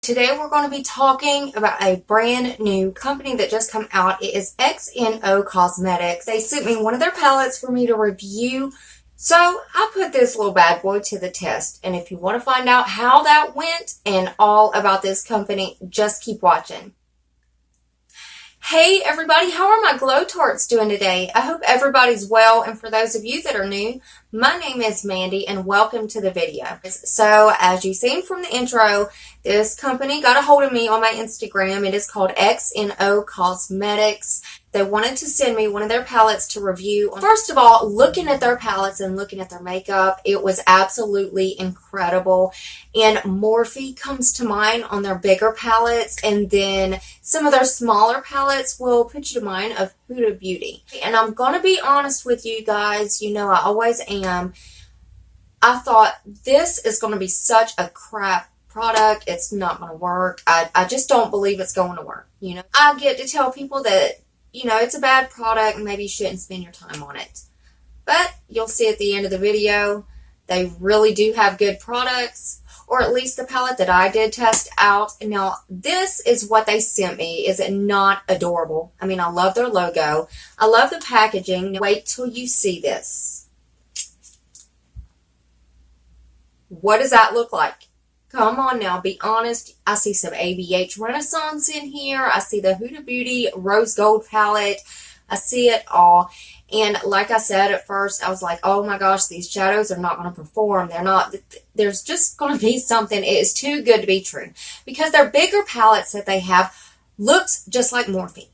Today we're going to be talking about a brand new company that just come out. It is XNO Cosmetics. They sent me one of their palettes for me to review. So I put this little bad boy to the test. And if you want to find out how that went and all about this company, just keep watching. Hey everybody, how are my Glow Tarts doing today? I hope everybody's well, and for those of you that are new, my name is Mandy and welcome to the video. So as you've seen from the intro, this company got a hold of me on my Instagram. It is called XNO Cosmetics. They wanted to send me one of their palettes to review. First of all, looking at their palettes and looking at their makeup, it was absolutely incredible. And Morphe comes to mind on their bigger palettes, and then some of their smaller palettes will put you to mind of Huda Beauty. And I'm going to be honest with you guys, you know I always am. I thought this is going to be such a crap product. It's not going to work. I just don't believe it's going to work. You know, I get to tell people that, you know, it's a bad product and maybe you shouldn't spend your time on it. But you'll see at the end of the video, they really do have good products, or at least the palette that I did test out. Now, this is what they sent me. Is it not adorable? I mean, I love their logo. I love the packaging. Wait till you see this. What does that look like? Come on now, be honest. I see some ABH Renaissance in here. I see the Huda Beauty Rose Gold palette. I see it all. And like I said at first, I was like, oh my gosh, these shadows are not going to perform. They're not, there's just going to be something. It is too good to be true. Because their bigger palettes that they have looks just like Morphe.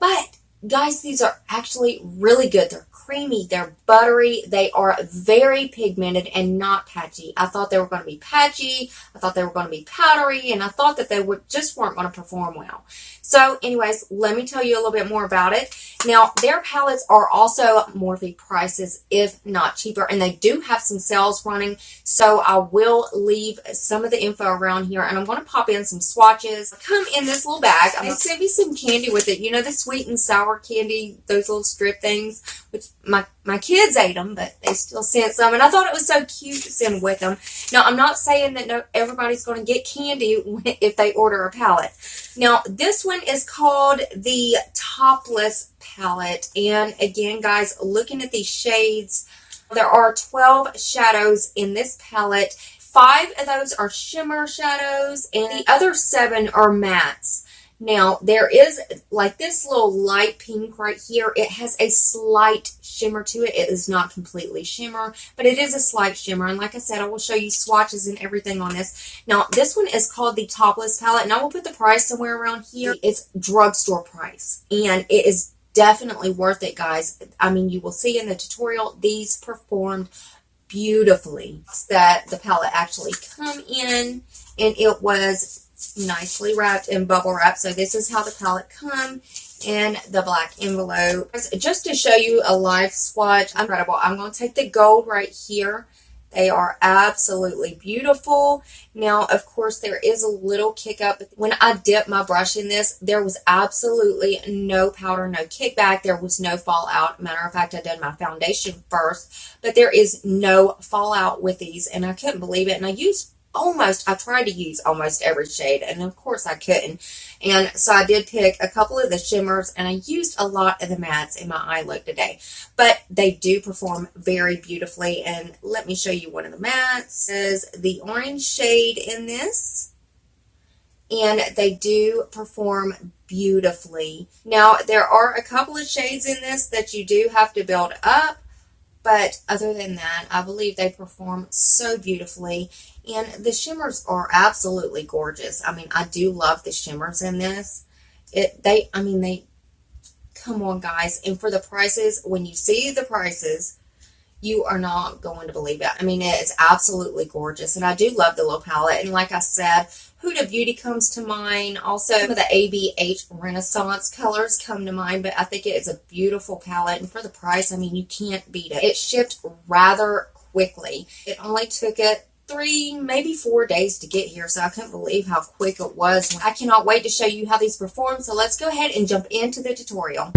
But guys, these are actually really good. They're creamy, they're buttery, they are very pigmented and not patchy. I thought they were going to be patchy, I thought they were going to be powdery, and I thought that they just weren't going to perform well. So anyways, let me tell you a little bit more about it. Now, their palettes are also Morphe prices, if not cheaper, and they do have some sales running, so I will leave some of the info around here, and I'm going to pop in some swatches. Come in this little bag. They sent me some candy with it. You know, the sweet and sour candy, those little strip things, which my kids ate them, but they still sent some, and I thought it was so cute to send with them. Now, I'm not saying that everybody's going to get candy if they order a palette. Now, this one is called the Topless Palette, and again, guys, looking at these shades, there are 12 shadows in this palette. 5 of those are shimmer shadows, and the other 7 are mattes. Now, there is, like this little light pink right here, it has a slight shimmer to it. It is not completely shimmer, but it is a slight shimmer. And like I said, I will show you swatches and everything on this. Now, this one is called the Topless Palette, and I will put the price somewhere around here. It's drugstore price, and it is definitely worth it, guys. I mean, you will see in the tutorial, these performed beautifully. That the palette actually come in, and it was nicely wrapped in bubble wrap. So this is how the palette come in the black envelope. Just to show you a live swatch, incredible. I'm going to take the gold right here. They are absolutely beautiful. Now, of course, there is a little kick up. When I dipped my brush in this, there was absolutely no powder, no kickback. There was no fallout. Matter of fact, I did my foundation first, but there is no fallout with these, and I couldn't believe it. And I tried to use almost every shade, and of course I couldn't. And so I did pick a couple of the shimmers, and I used a lot of the mattes in my eye look today. But they do perform very beautifully, and let me show you one of the mattes. This is the orange shade in this, and they do perform beautifully. Now, there are a couple of shades in this that you do have to build up. But other than that, I believe they perform so beautifully. And the shimmers are absolutely gorgeous. I mean, I do love the shimmers in this. Come on, guys. And for the prices, when you see the prices, you are not going to believe it. I mean, it is absolutely gorgeous. And I do love the little palette. And like I said, Huda Beauty comes to mind. Also, some of the ABH Renaissance colors come to mind. But I think it is a beautiful palette. And for the price, I mean, you can't beat it. It shipped rather quickly. It only took it 3, maybe 4 days to get here. So I couldn't believe how quick it was. I cannot wait to show you how these perform. So let's go ahead and jump into the tutorial.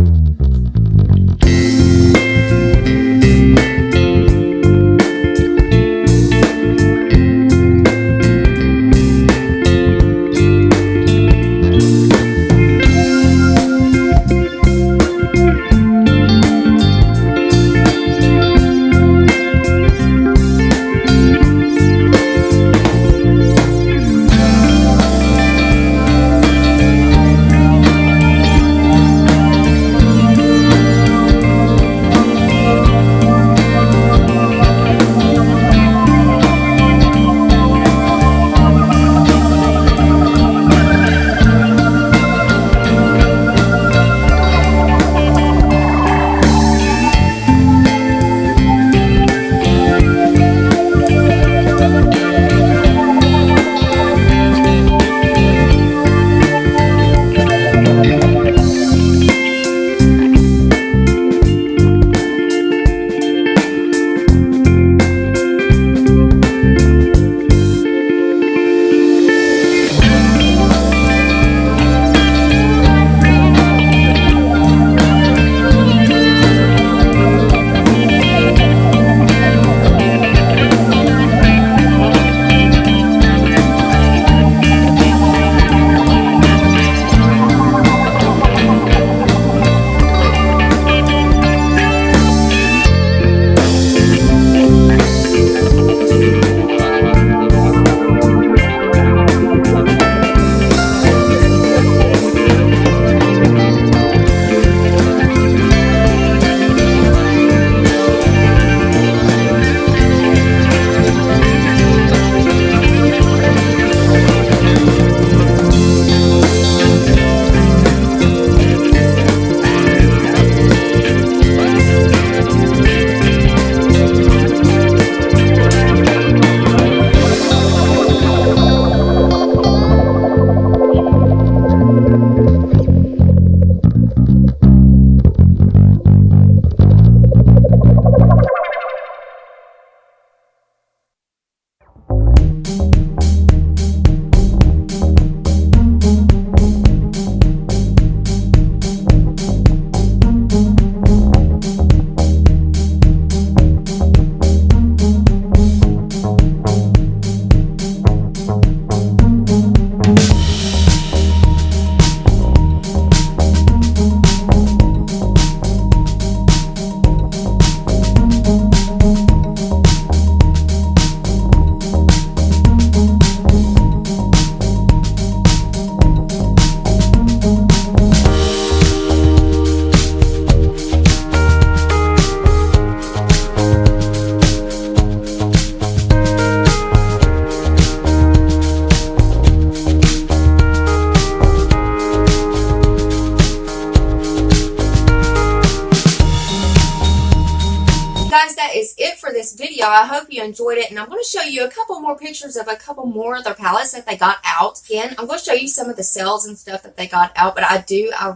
video. I hope you enjoyed it, and I'm going to show you a couple more pictures of a couple more of their palettes that they got out. Again, I'm going to show you some of the sales and stuff that they got out, but I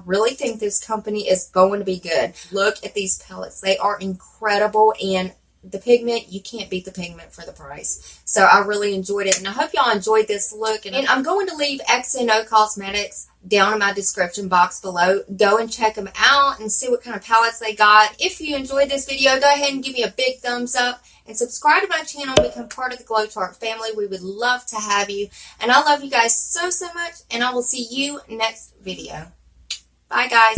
really think this company is going to be good. Look at these palettes. They are incredible, and the pigment, you can't beat the pigment for the price. So I really enjoyed it, and I hope y'all enjoyed this look. And I'm going to leave XNO Cosmetics down in my description box below. Go and check them out and see what kind of palettes they got. If you enjoyed this video, go ahead and give me a big thumbs up and subscribe to my channel and become part of the Glow Tart family. We would love to have you, and I love you guys so much, and I will see you next video. Bye guys.